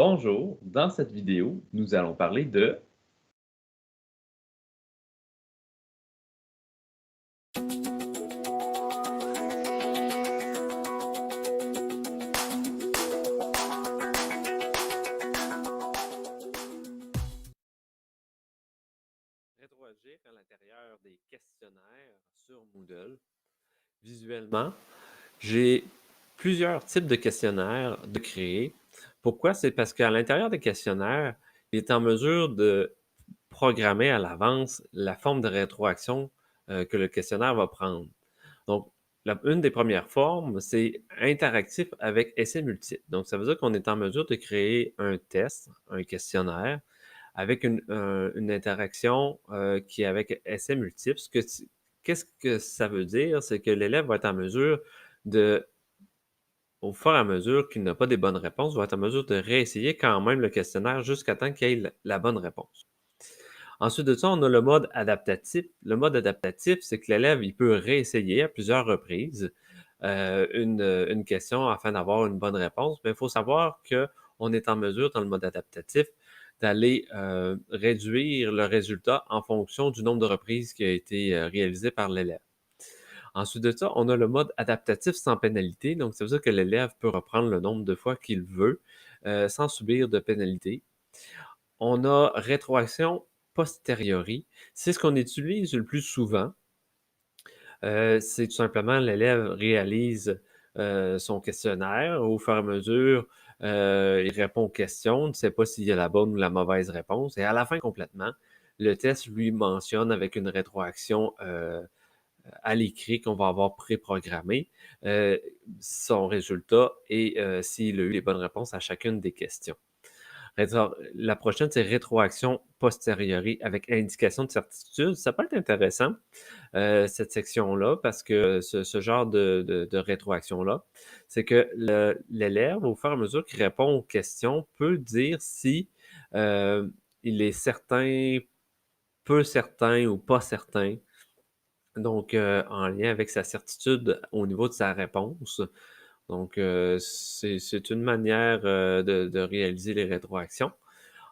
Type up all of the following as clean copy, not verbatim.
Bonjour, dans cette vidéo, nous allons parler de rétroagir à l'intérieur des questionnaires sur Moodle. Visuellement, j'ai plusieurs types de questionnaires de créer. Pourquoi? C'est parce qu'à l'intérieur des questionnaires, il est en mesure de programmer à l'avance la forme de rétroaction que le questionnaire va prendre. Donc, une des premières formes, c'est interactif avec essais multiples. Donc, ça veut dire qu'on est en mesure de créer un test, un questionnaire, avec une interaction qui est avec essais multiples. Qu'est-ce que ça veut dire? C'est que l'élève va être en mesure de, au fur et à mesure qu'il n'a pas des bonnes réponses, va être en mesure de réessayer quand même le questionnaire jusqu'à temps qu'il ait la bonne réponse. Ensuite de ça, on a le mode adaptatif. Le mode adaptatif, c'est que l'élève, il peut réessayer à plusieurs reprises une question afin d'avoir une bonne réponse. Mais il faut savoir qu'on est en mesure, dans le mode adaptatif, d'aller réduire le résultat en fonction du nombre de reprises qui a été réalisé par l'élève. Ensuite de ça, on a le mode adaptatif sans pénalité. Donc, ça veut dire que l'élève peut reprendre le nombre de fois qu'il veut sans subir de pénalité. On a rétroaction posteriori. C'est ce qu'on utilise le plus souvent. C'est tout simplement l'élève réalise son questionnaire. Au fur et à mesure, il répond aux questions, ne sait pas s'il y a la bonne ou la mauvaise réponse. Et à la fin, complètement, le test lui mentionne avec une rétroaction à l'écrit qu'on va avoir préprogrammé son résultat et s'il a eu les bonnes réponses à chacune des questions. La prochaine, c'est rétroaction posteriori avec indication de certitude. Ça peut être intéressant, cette section-là, parce que ce genre de rétroaction-là, c'est que l'élève, au fur et à mesure qu'il répond aux questions, peut dire si euh, il est certain, peu certain ou pas certain. Donc, en lien avec sa certitude au niveau de sa réponse. Donc, c'est une manière de réaliser les rétroactions.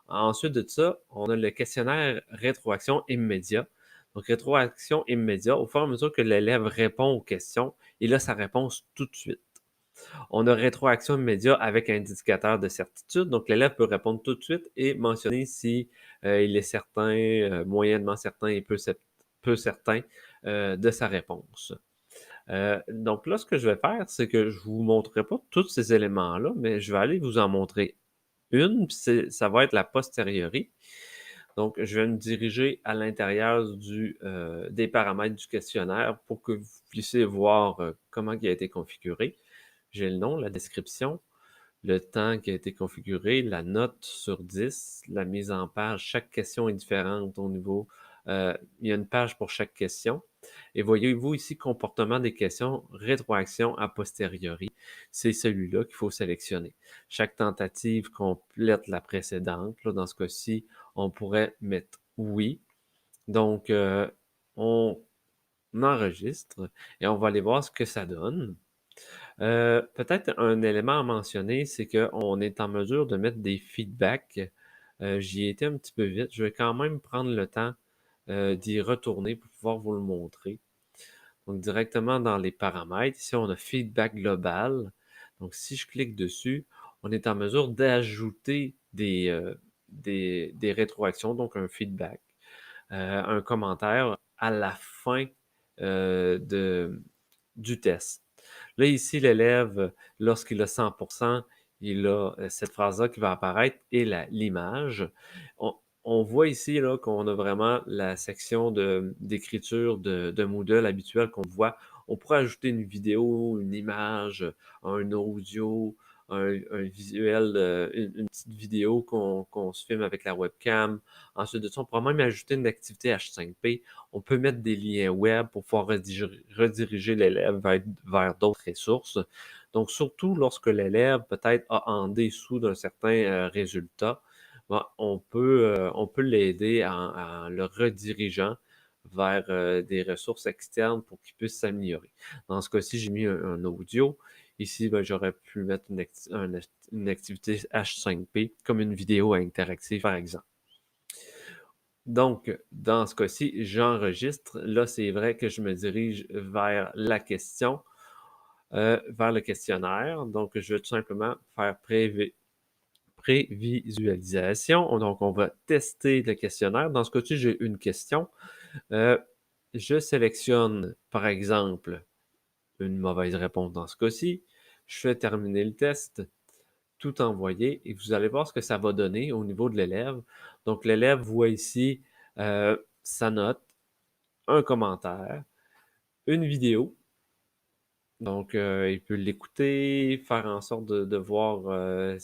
Ensuite de ça, on a le questionnaire rétroaction immédiat. Donc, rétroaction immédiat, au fur et à mesure que l'élève répond aux questions, il a sa réponse tout de suite. On a rétroaction immédiat avec indicateur de certitude. Donc, l'élève peut répondre tout de suite et mentionner si il est certain, moyennement certain et peu certain de sa réponse. Donc là, ce que je vais faire, c'est que je ne vous montrerai pas tous ces éléments-là, mais je vais aller vous en montrer une, puis ça va être la posteriori. Donc, je vais me diriger à l'intérieur des paramètres du questionnaire pour que vous puissiez voir comment il a été configuré. J'ai le nom, la description, le temps qui a été configuré, la note sur 10, la mise en page. Chaque question est différente au niveau. Il y a une page pour chaque question. Et voyez-vous ici, comportement des questions, rétroaction a posteriori. C'est celui-là qu'il faut sélectionner. Chaque tentative complète la précédente. Là, dans ce cas-ci, on pourrait mettre oui. Donc, on enregistre et on va aller voir ce que ça donne. Peut-être un élément à mentionner, c'est qu'on est en mesure de mettre des feedbacks. J'y ai été un petit peu vite. Je vais quand même prendre le temps d'y retourner pour pouvoir vous le montrer. Donc, directement dans les paramètres, ici, on a feedback global. Donc, si je clique dessus, on est en mesure d'ajouter des rétroactions, donc un feedback, un commentaire à la fin du test. Là, ici, l'élève, lorsqu'il a 100%, il a cette phrase-là qui va apparaître et l'image. On voit ici là, qu'on a vraiment la section d'écriture de Moodle habituelle qu'on voit. On pourrait ajouter une vidéo, une image, un audio, un visuel, une petite vidéo qu'on se filme avec la webcam. Ensuite de ça, on pourrait même ajouter une activité H5P. On peut mettre des liens web pour pouvoir rediriger l'élève vers d'autres ressources. Donc, surtout lorsque l'élève peut-être a en dessous d'un certain résultat, bon, on peut l'aider en le redirigeant vers des ressources externes pour qu'il puisse s'améliorer. Dans ce cas-ci, j'ai mis un audio. Ici, ben, j'aurais pu mettre une activité H5P comme une vidéo interactive, par exemple. Donc, dans ce cas-ci, j'enregistre. Là, c'est vrai que je me dirige vers la question, vers le questionnaire. Donc, je vais tout simplement faire prévisualisation. Donc, on va tester le questionnaire. Dans ce cas-ci, j'ai une question. Je sélectionne, par exemple, une mauvaise réponse dans ce cas-ci. Je fais terminer le test, tout envoyer, et vous allez voir ce que ça va donner au niveau de l'élève. Donc, l'élève voit ici sa note, un commentaire, une vidéo. Donc, il peut l'écouter, faire en sorte de voir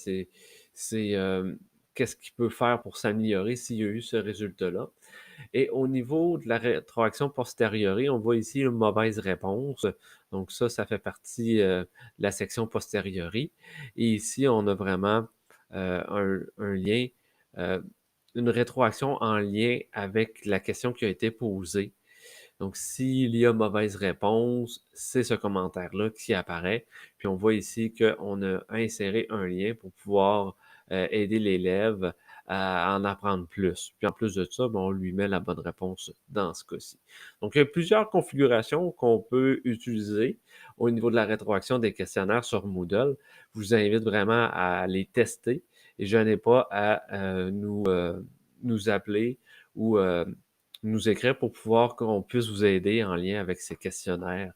qu'est-ce qu'il peut faire pour s'améliorer s'il y a eu ce résultat-là. Et au niveau de la rétroaction posteriori, on voit ici une mauvaise réponse. Donc ça fait partie de la section posteriori. Et ici, on a vraiment un lien, euh, une rétroaction en lien avec la question qui a été posée. Donc, s'il y a mauvaise réponse, c'est ce commentaire-là qui apparaît. Puis on voit ici qu'on a inséré un lien pour pouvoir aider l'élève à en apprendre plus. Puis en plus de ça, ben, on lui met la bonne réponse dans ce cas-ci. Donc, il y a plusieurs configurations qu'on peut utiliser au niveau de la rétroaction des questionnaires sur Moodle. Je vous invite vraiment à les tester et je n'ai pas à nous appeler ou nous écrire pour pouvoir qu'on puisse vous aider en lien avec ces questionnaires.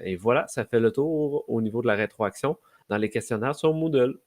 Et voilà, ça fait le tour au niveau de la rétroaction dans les questionnaires sur Moodle.